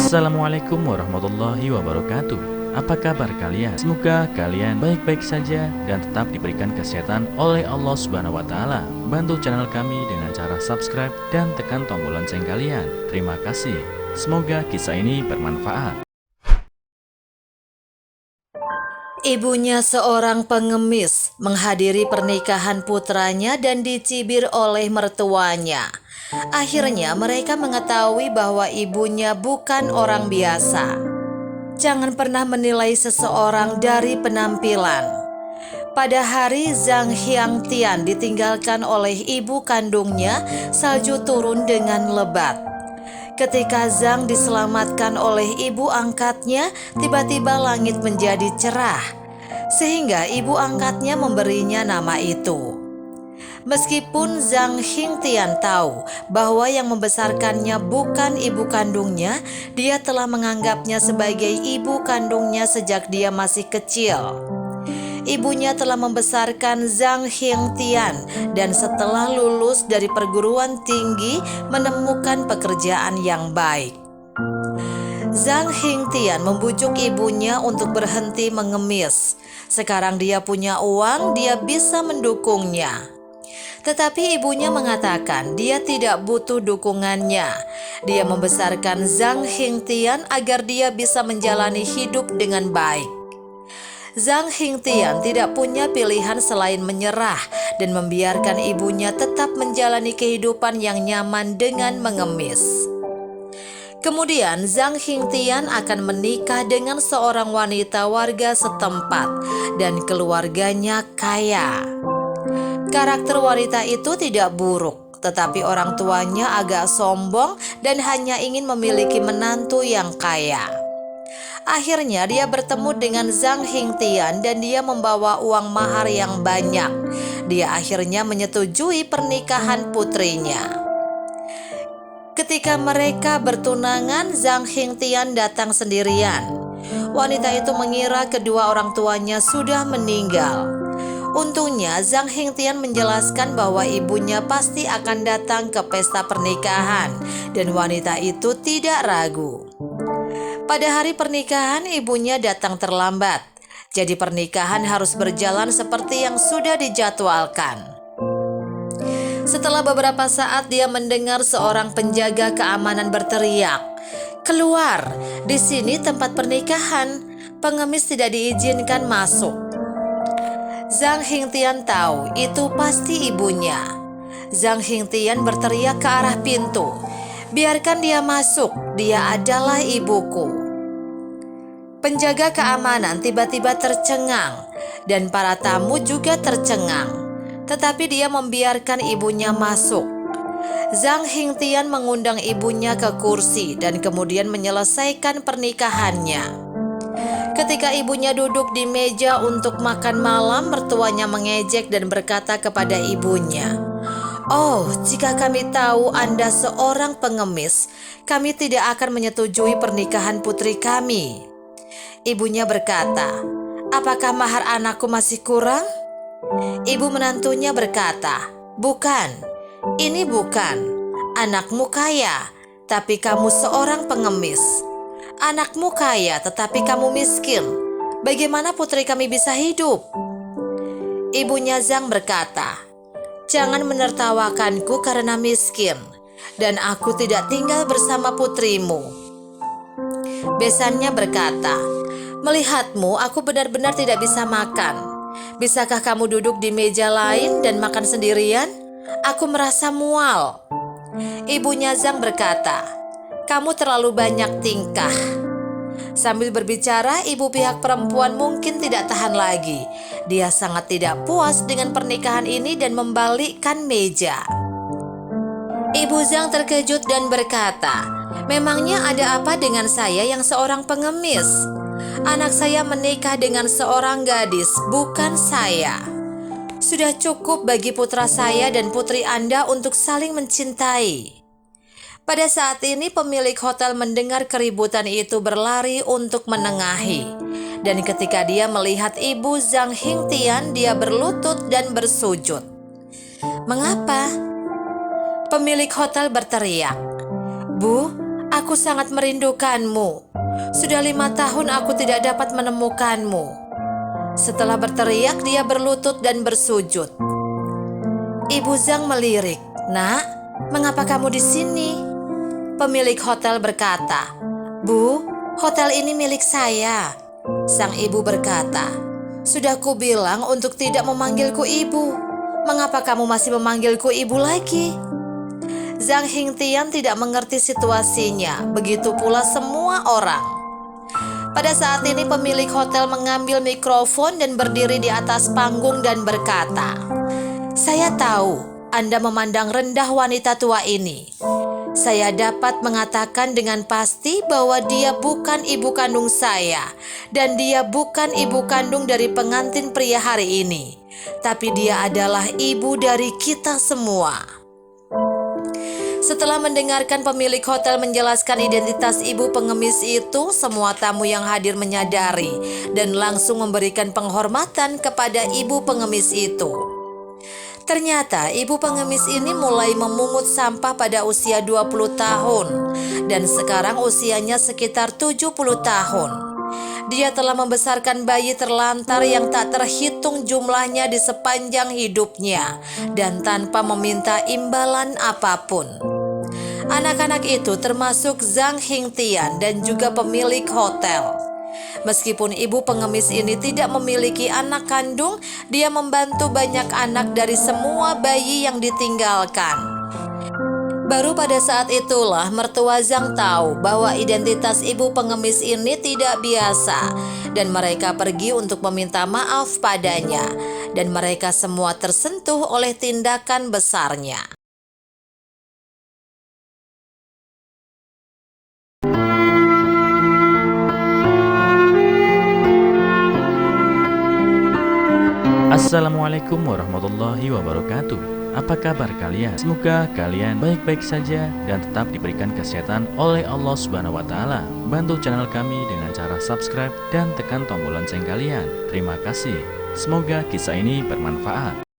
Assalamualaikum warahmatullahi wabarakatuh. Apa kabar kalian? Semoga kalian baik-baik saja dan tetap diberikan kesehatan oleh Allah Subhanahu wa taala. Bantu channel kami dengan cara subscribe dan tekan tombol lonceng kalian. Terima kasih. Semoga kisah ini bermanfaat. Ibunya seorang pengemis menghadiri pernikahan putranya dan dicibir oleh mertuanya. Akhirnya mereka mengetahui bahwa ibunya bukan orang biasa. Jangan pernah menilai seseorang dari penampilan. Pada hari Zhang Xiangtian ditinggalkan oleh ibu kandungnya, salju turun dengan lebat. Ketika Zhang diselamatkan oleh ibu angkatnya, tiba-tiba langit menjadi cerah, sehingga ibu angkatnya memberinya nama itu. Meskipun Zhang Xiangtian tahu bahwa yang membesarkannya bukan ibu kandungnya, dia telah menganggapnya sebagai ibu kandungnya sejak dia masih kecil. Ibunya telah membesarkan Zhang Xiangtian dan setelah lulus dari perguruan tinggi menemukan pekerjaan yang baik. Zhang Xiangtian membujuk ibunya untuk berhenti mengemis. Sekarang dia punya uang, dia bisa mendukungnya. Tetapi ibunya mengatakan dia tidak butuh dukungannya. Dia membesarkan Zhang Xiangtian agar dia bisa menjalani hidup dengan baik. Zhang Xiangtian tidak punya pilihan selain menyerah dan membiarkan ibunya tetap menjalani kehidupan yang nyaman dengan mengemis. Kemudian Zhang Xiangtian akan menikah dengan seorang wanita warga setempat dan keluarganya kaya. Karakter wanita itu tidak buruk, tetapi orang tuanya agak sombong dan hanya ingin memiliki menantu yang kaya. Akhirnya dia bertemu dengan Zhang Xiangtian dan dia membawa uang mahar yang banyak. Dia akhirnya menyetujui pernikahan putrinya. Ketika mereka bertunangan, Zhang Xiangtian datang sendirian. Wanita itu mengira kedua orang tuanya sudah meninggal. Untungnya Zhang Xiangtian menjelaskan bahwa ibunya pasti akan datang ke pesta pernikahan dan wanita itu tidak ragu. Pada hari pernikahan ibunya datang terlambat, jadi pernikahan harus berjalan seperti yang sudah dijadwalkan. Setelah beberapa saat dia mendengar seorang penjaga keamanan berteriak, "Keluar, di sini tempat pernikahan, pengemis tidak diizinkan masuk." Zhang Xiangtian tahu itu pasti ibunya. Zhang Xiangtian berteriak ke arah pintu, "Biarkan dia masuk, dia adalah ibuku." Penjaga keamanan tiba-tiba tercengang dan para tamu juga tercengang, tetapi dia membiarkan ibunya masuk. Zhang Xiangtian mengundang ibunya ke kursi dan kemudian menyelesaikan pernikahannya. Ketika ibunya duduk di meja untuk makan malam, mertuanya mengejek dan berkata kepada ibunya, "Oh, jika kami tahu Anda seorang pengemis, kami tidak akan menyetujui pernikahan putri kami." Ibunya berkata, "Apakah mahar anakku masih kurang?" Ibu menantunya berkata, "Bukan, ini bukan. Anakmu kaya, tapi kamu seorang pengemis. Anakmu kaya, tetapi kamu miskin. Bagaimana putri kami bisa hidup?" Ibunya Zhang berkata, "Jangan menertawakanku karena miskin, dan aku tidak tinggal bersama putrimu." Besannya berkata, "Melihatmu, aku benar-benar tidak bisa makan. Bisakah kamu duduk di meja lain dan makan sendirian? Aku merasa mual." Ibunya Zhang berkata, "Kamu terlalu banyak tingkah." Sambil berbicara, ibu pihak perempuan mungkin tidak tahan lagi. Dia sangat tidak puas dengan pernikahan ini dan membalikkan meja. Ibu Zhang terkejut dan berkata, "Memangnya ada apa dengan saya yang seorang pengemis? Anak saya menikah dengan seorang gadis, bukan saya. Sudah cukup bagi putra saya dan putri Anda untuk saling mencintai." Pada saat ini pemilik hotel mendengar keributan itu berlari untuk menengahi. Dan ketika dia melihat ibu Zhang Xiangtian, dia berlutut dan bersujud. "Mengapa?" Pemilik hotel berteriak, "Bu, Aku sangat merindukanmu. Sudah 5 tahun aku tidak dapat menemukanmu. Setelah berteriak, dia berlutut dan bersujud. Ibu Zhang melirik. Nak, mengapa kamu di sini? Pemilik hotel berkata, Bu, hotel ini milik saya. Sang ibu berkata, sudah kubilang untuk tidak memanggilku ibu. Mengapa kamu masih memanggilku ibu lagi? Zhang Hingtian tidak mengerti situasinya, begitu pula semua orang. Pada saat ini pemilik hotel mengambil mikrofon dan berdiri di atas panggung dan berkata, saya tahu Anda memandang rendah wanita tua ini. Saya dapat mengatakan dengan pasti bahwa dia bukan ibu kandung saya dan dia bukan ibu kandung dari pengantin pria hari ini. Tapi dia adalah ibu dari kita semua. Setelah mendengarkan pemilik hotel menjelaskan identitas ibu pengemis itu, semua tamu yang hadir menyadari dan langsung memberikan penghormatan kepada ibu pengemis itu. Ternyata ibu pengemis ini mulai memungut sampah pada usia 20 tahun dan sekarang usianya sekitar 70 tahun. Dia telah membesarkan bayi terlantar yang tak terhitung jumlahnya di sepanjang hidupnya dan tanpa meminta imbalan apapun. Anak-anak itu termasuk Zhang Hingtian dan juga pemilik hotel. Meskipun ibu pengemis ini tidak memiliki anak kandung, dia membantu banyak anak dari semua bayi yang ditinggalkan. Baru pada saat itulah mertua Zhang tahu bahwa identitas ibu pengemis ini tidak biasa dan mereka pergi untuk meminta maaf padanya dan mereka semua tersentuh oleh tindakan besarnya. Assalamualaikum warahmatullahi wabarakatuh. Apa kabar kalian? Semoga kalian baik-baik saja dan tetap diberikan kesehatan oleh Allah Subhanahu wa Ta'ala. Bantu channel kami dengan cara subscribe dan tekan tombol lonceng kalian. Terima kasih. Semoga kisah ini bermanfaat.